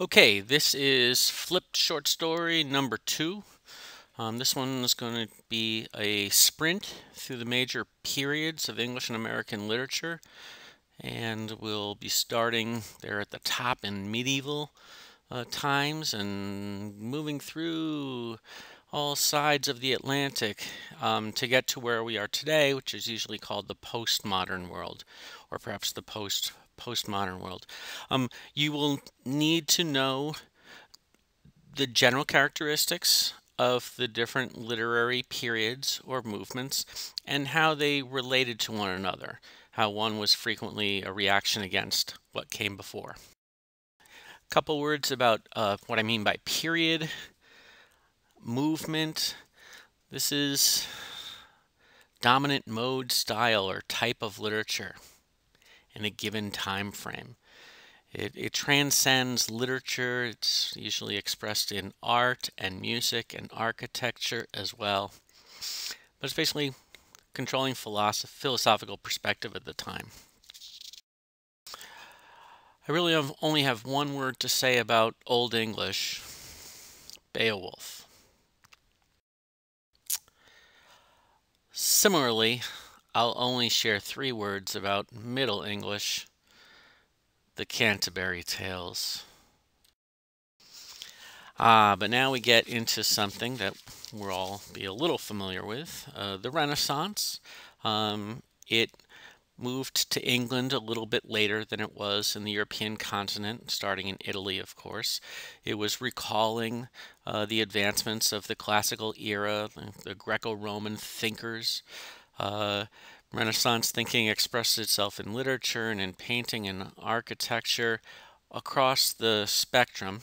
Okay, this is flipped short story number 2. This one is going to be a sprint through the major periods of English and American literature, and we'll be starting there at the top in medieval times and moving through all sides of the Atlantic to get to where we are today, which is usually called the postmodern world, or perhaps the postmodern world. You will need to know the general characteristics of the different literary periods or movements and how they related to one another, how one was frequently a reaction against what came before. A couple words about what I mean by period, movement. This is dominant mode, style, or type of literature in a given time frame. It transcends literature. It's usually expressed in art and music and architecture as well. But it's basically controlling philosophical perspective at the time. I really only have one word to say about Old English: Beowulf. Similarly, I'll only share 3 words about Middle English: the Canterbury Tales. But now we get into something that we'll all be a little familiar with, the Renaissance. It moved to England a little bit later than it was in the European continent, starting in Italy, of course. It was recalling the advancements of the classical era, the Greco-Roman thinkers. Renaissance thinking expressed itself in literature and in painting and architecture across the spectrum.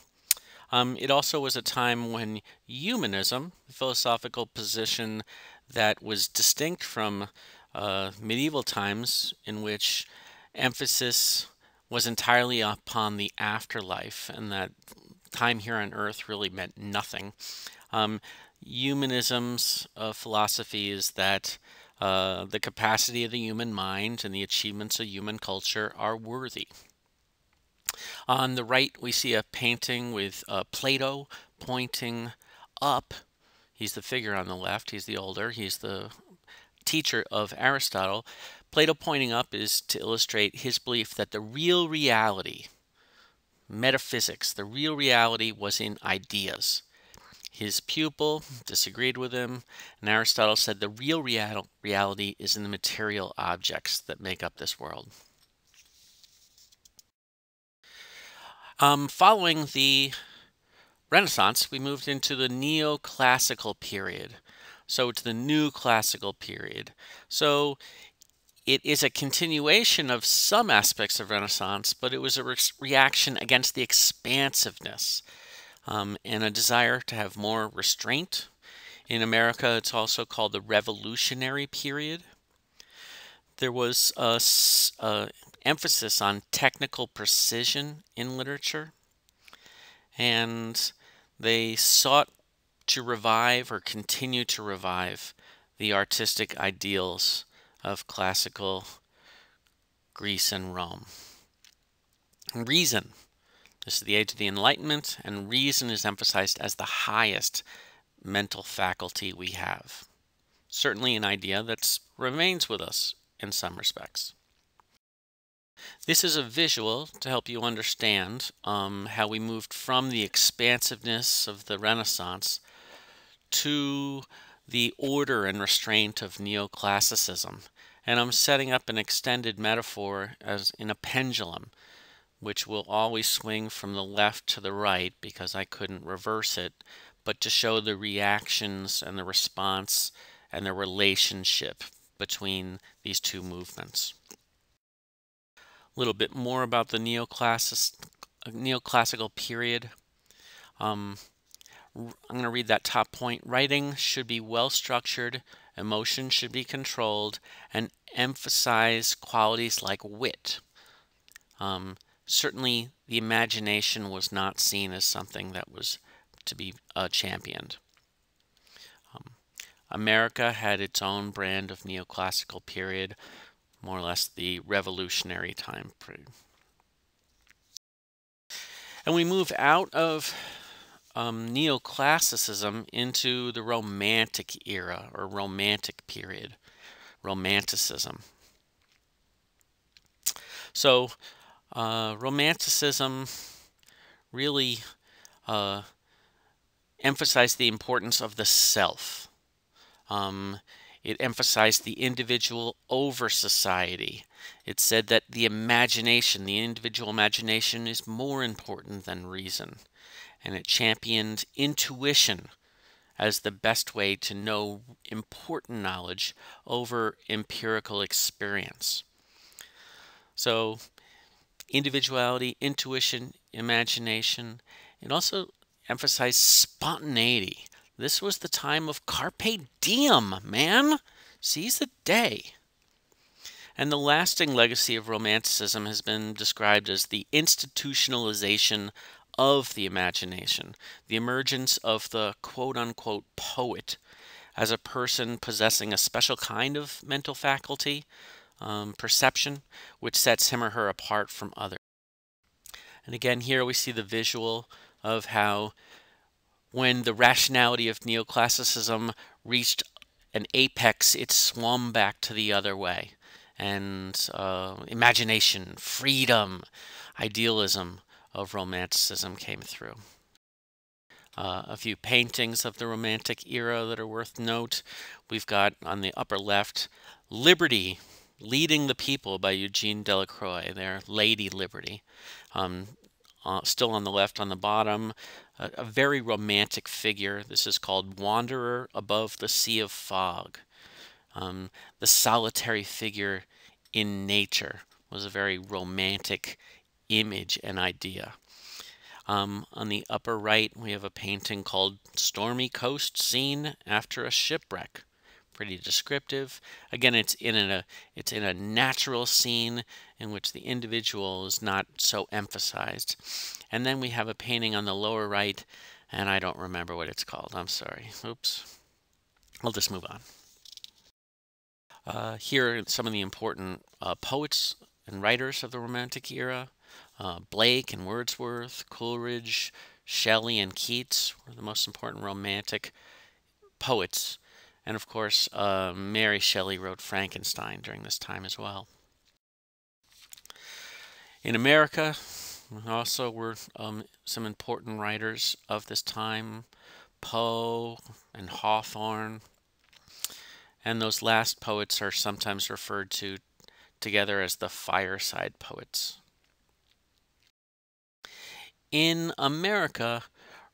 It also was a time when humanism, the philosophical position that was distinct from medieval times, in which emphasis was entirely upon the afterlife and that time here on earth really meant nothing. Humanism's philosophy is that the capacity of the human mind and the achievements of human culture are worthy. On the right, we see a painting with Plato pointing up. He's the figure on the left. He's the older. He's the teacher of Aristotle. Plato pointing up is to illustrate his belief that the real reality, metaphysics, the real reality was in ideas. His pupil disagreed with him, and Aristotle said the real reality is in the material objects that make up this world. Following the Renaissance, we moved into the Neoclassical Period. So it's the New Classical Period. So it is a continuation of some aspects of Renaissance, but it was a reaction against the expansiveness and a desire to have more restraint. In America, it's also called the Revolutionary Period. There was a emphasis on technical precision in literature, and they sought to revive or continue to revive the artistic ideals of classical Greece and Rome. Reason. This is the age of the Enlightenment, and reason is emphasized as the highest mental faculty we have. Certainly an idea that remains with us in some respects. This is a visual to help you understand how we moved from the expansiveness of the Renaissance to the order and restraint of neoclassicism. And I'm setting up an extended metaphor as in a pendulum, which will always swing from the left to the right because I couldn't reverse it, but to show the reactions and the response and the relationship between these two movements. A little bit more about the neoclassical period. I'm going to read that top point. Writing should be well structured, emotion should be controlled, and emphasize qualities like wit. Certainly, the imagination was not seen as something that was to be championed. America had its own brand of neoclassical period, more or less the revolutionary time period. And we move out of Neoclassicism into the Romantic era or Romantic period, Romanticism. So, Romanticism really emphasized the importance of the self. It emphasized the individual over society. It said that the imagination, the individual imagination, is more important than reason. And it championed intuition as the best way to know important knowledge over empirical experience. So, individuality, intuition, imagination. It also emphasized spontaneity. This was the time of carpe diem, man. Seize the day. And the lasting legacy of Romanticism has been described as the institutionalization of the imagination, the emergence of the quote-unquote poet as a person possessing a special kind of mental faculty, perception, which sets him or her apart from others. And again, here we see the visual of how when the rationality of neoclassicism reached an apex, it swung back to the other way. And imagination, freedom, idealism of Romanticism came through. A few paintings of the Romantic era that are worth note. We've got on the upper left, Liberty, Leading the People by Eugene Delacroix, there, Lady Liberty. Still on the left on the bottom, a very romantic figure. This is called Wanderer Above the Sea of Fog. The solitary figure in nature was a very romantic image and idea. On the upper right, we have a painting called Stormy Coast Scene After a Shipwreck. Pretty descriptive. Again, it's in a natural scene in which the individual is not so emphasized. And then we have a painting on the lower right, and I don't remember what it's called. I'm sorry. Oops. I'll just move on. Here are some of the important poets and writers of the Romantic era. Blake and Wordsworth, Coleridge, Shelley and Keats were the most important Romantic poets. And of course, Mary Shelley wrote Frankenstein during this time as well. In America, also were some important writers of this time, Poe and Hawthorne. And those last poets are sometimes referred to together as the fireside poets. In America,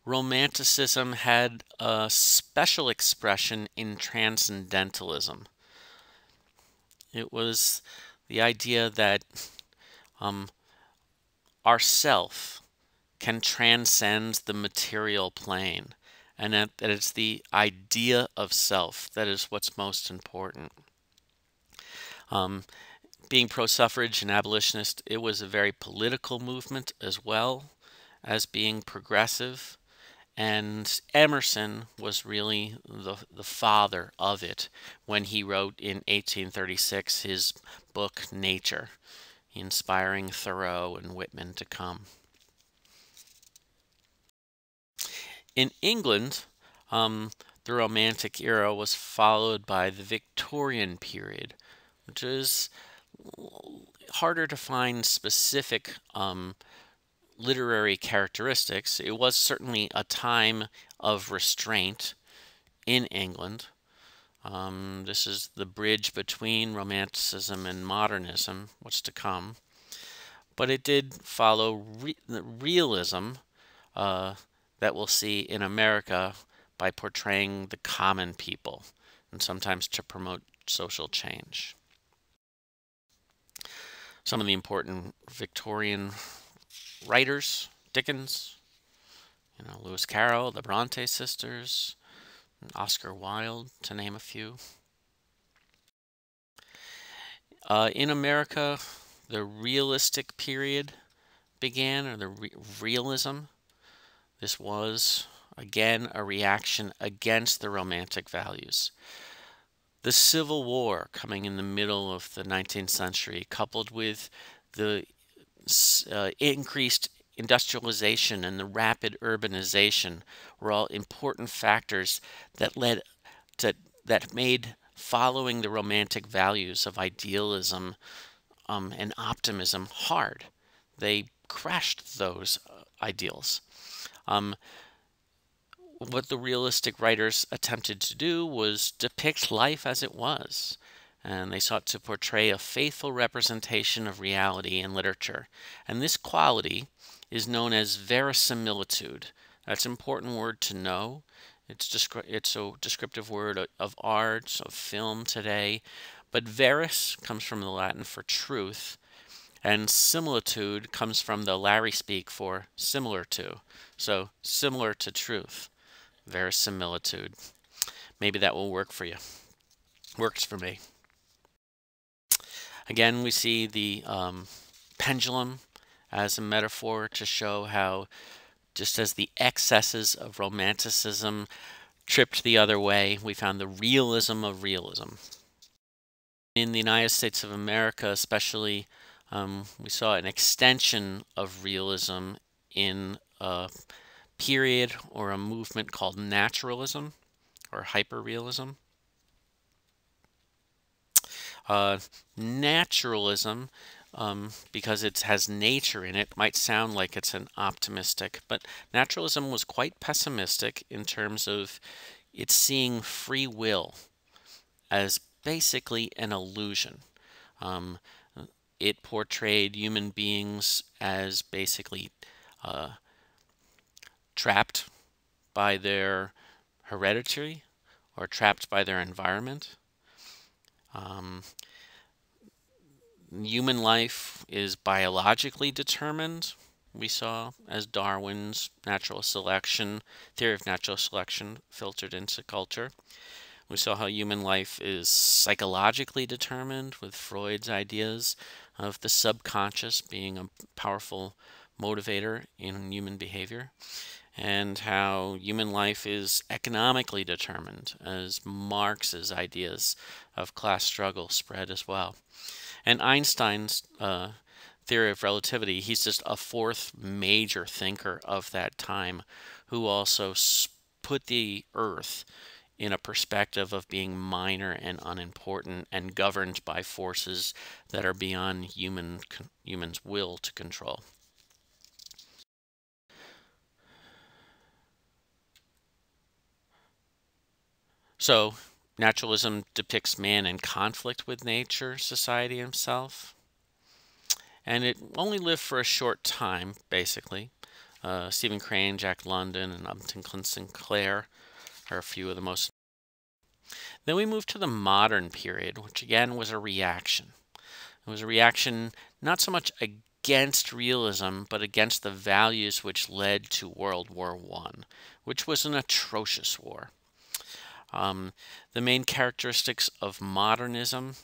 Romanticism had a special expression in transcendentalism. It was the idea that our self can transcend the material plane, and that it's the idea of self that is what's most important. Being pro-suffrage and abolitionist, it was a very political movement as well as being progressive. And Emerson was really the father of it when he wrote in 1836 his book Nature, inspiring Thoreau and Whitman to come. In England, the Romantic era was followed by the Victorian period, which is harder to find specific literary characteristics. It was certainly a time of restraint in England. This is the bridge between Romanticism and Modernism, what's to come. But it did follow the realism that we'll see in America by portraying the common people and sometimes to promote social change. Some of the important Victorian writers, Dickens, Lewis Carroll, the Bronte sisters, Oscar Wilde, to name a few. In America, the realistic period began, or the realism. This was, again, a reaction against the Romantic values. The Civil War coming in the middle of the 19th century, coupled with the increased industrialization and the rapid urbanization were all important factors that led to that made following the romantic values of idealism and optimism hard. They crashed those ideals. Um, what the realistic writers attempted to do was depict life as it was, and they sought to portray a faithful representation of reality in literature. And this quality is known as verisimilitude. That's an important word to know. It's a descriptive word of art, of film today. But veris comes from the Latin for truth, and similitude comes from the Larry speak for similar to. So similar to truth, verisimilitude. Maybe that will work for you. Works for me. Again, we see the pendulum as a metaphor to show how just as the excesses of romanticism tripped the other way, we found the realism of realism. In the United States of America, especially, we saw an extension of realism in a period or a movement called naturalism or hyperrealism. Naturalism, because it has nature in it, might sound like it's an optimistic, but naturalism was quite pessimistic in terms of it's seeing free will as basically an illusion. It portrayed human beings as basically trapped by their heredity or trapped by their environment. Human life is biologically determined, we saw, as Darwin's natural selection, theory of natural selection filtered into culture. We saw how human life is psychologically determined with Freud's ideas of the subconscious being a powerful motivator in human behavior, and how human life is economically determined as Marx's ideas of class struggle spread as well. And Einstein's theory of relativity, he's just a fourth major thinker of that time who also put the Earth in a perspective of being minor and unimportant and governed by forces that are beyond humans' will to control. So, naturalism depicts man in conflict with nature, society, himself. And it only lived for a short time, basically. Stephen Crane, Jack London, and Upton Sinclair are a few of the most. Then we move to the modern period, which again was a reaction. It was a reaction not so much against realism, but against the values which led to World War I, which was an atrocious war. The main characteristics of modernism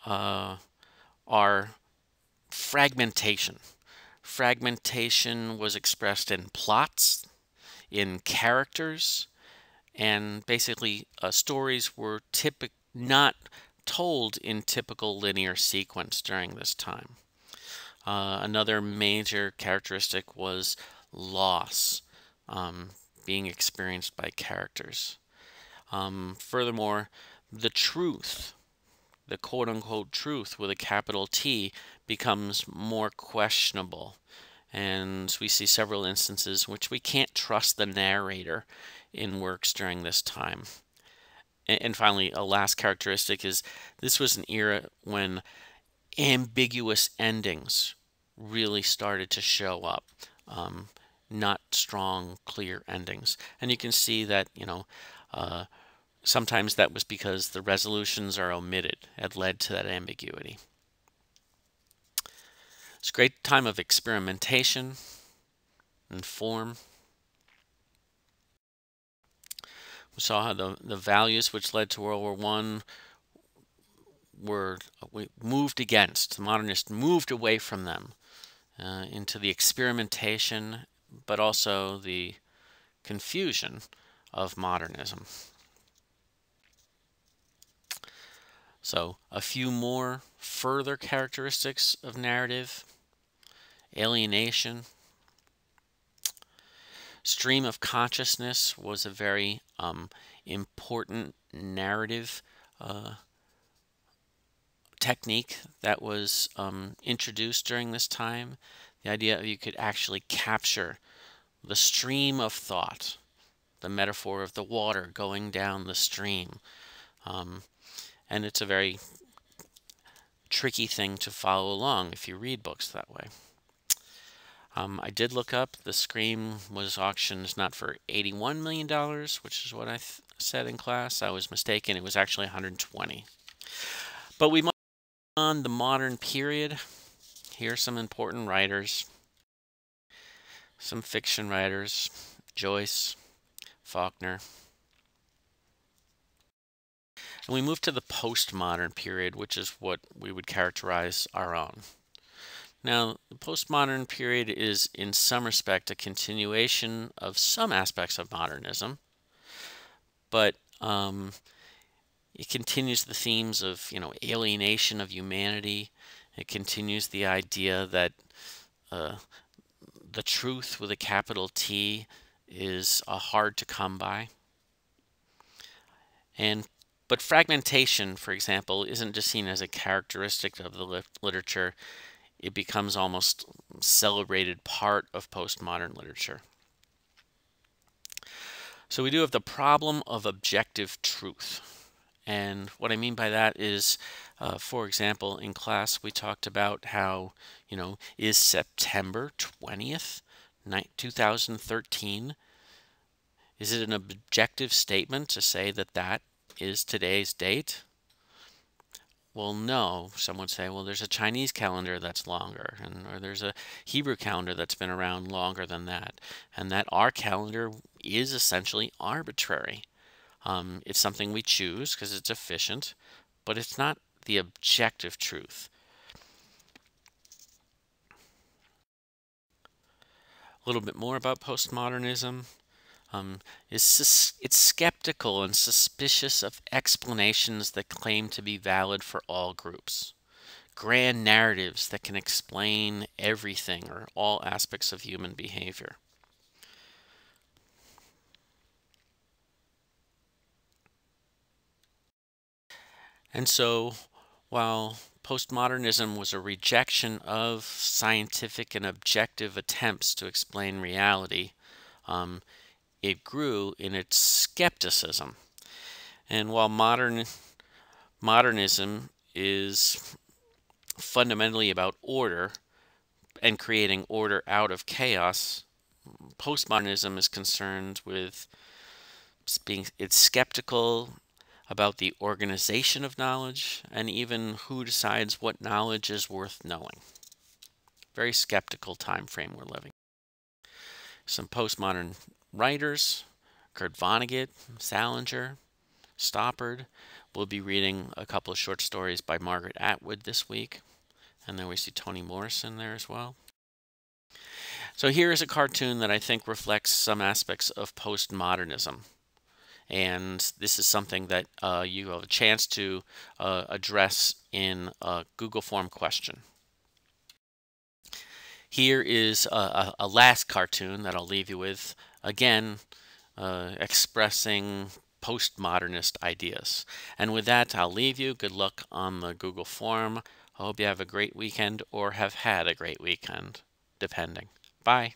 are fragmentation. Fragmentation was expressed in plots, in characters, and basically stories were not told in typical linear sequence during this time. Another major characteristic was loss being experienced by characters. Furthermore, the truth, the quote-unquote truth with a capital T, becomes more questionable. And we see several instances in which we can't trust the narrator in works during this time. And finally, a last characteristic is this was an era when ambiguous endings really started to show up. Not strong, clear endings. And you can see that, sometimes that was because the resolutions are omitted, had led to that ambiguity. It's a great time of experimentation and form. We saw how the values which led to World War I were moved against. The modernists moved away from them into the experimentation, but also the confusion of modernism. So a few more further characteristics of narrative. alienation. Stream of consciousness was a very important narrative technique that was introduced during this time. The idea that you could actually capture the stream of thought, the metaphor of the water going down the stream. And it's a very tricky thing to follow along if you read books that way. I did look up, the Scream was auctioned not for $81 million, which is what I said in class. I was mistaken. It was actually 120. But we move on the modern period. Here are some important writers, some fiction writers: Joyce, Faulkner. And we move to the postmodern period, which is what we would characterize our own. Now, the postmodern period is in some respect a continuation of some aspects of modernism, but it continues the themes of, alienation of humanity. It continues the idea that the truth with a capital T is hard to come by. But fragmentation, for example, isn't just seen as a characteristic of the literature. It becomes almost celebrated part of postmodern literature. So we do have the problem of objective truth. And what I mean by that is, for example, in class we talked about how, is September 20th, 2013, is it an objective statement to say that that is today's date? Well, no. Some would say, well, there's a Chinese calendar that's longer, or there's a Hebrew calendar that's been around longer than that, and that our calendar is essentially arbitrary. It's something we choose because it's efficient, but it's not the objective truth. A little bit more about postmodernism. It's skeptical and suspicious of explanations that claim to be valid for all groups. Grand narratives that can explain everything or all aspects of human behavior. And so, while postmodernism was a rejection of scientific and objective attempts to explain reality, it grew in its skepticism. And while modernism is fundamentally about order and creating order out of chaos, postmodernism is concerned with it's skeptical about the organization of knowledge and even who decides what knowledge is worth knowing. Very skeptical time frame we're living. Some postmodern writers: Kurt Vonnegut, Salinger, Stoppard. We'll be reading a couple of short stories by Margaret Atwood this week. And then we see Toni Morrison there as well. So here is a cartoon that I think reflects some aspects of postmodernism. And this is something that you have a chance to address in a Google form question. Here is a last cartoon that I'll leave you with, again, expressing postmodernist ideas. And with that, I'll leave you. Good luck on the Google form. I hope you have a great weekend, or have had a great weekend, depending. Bye.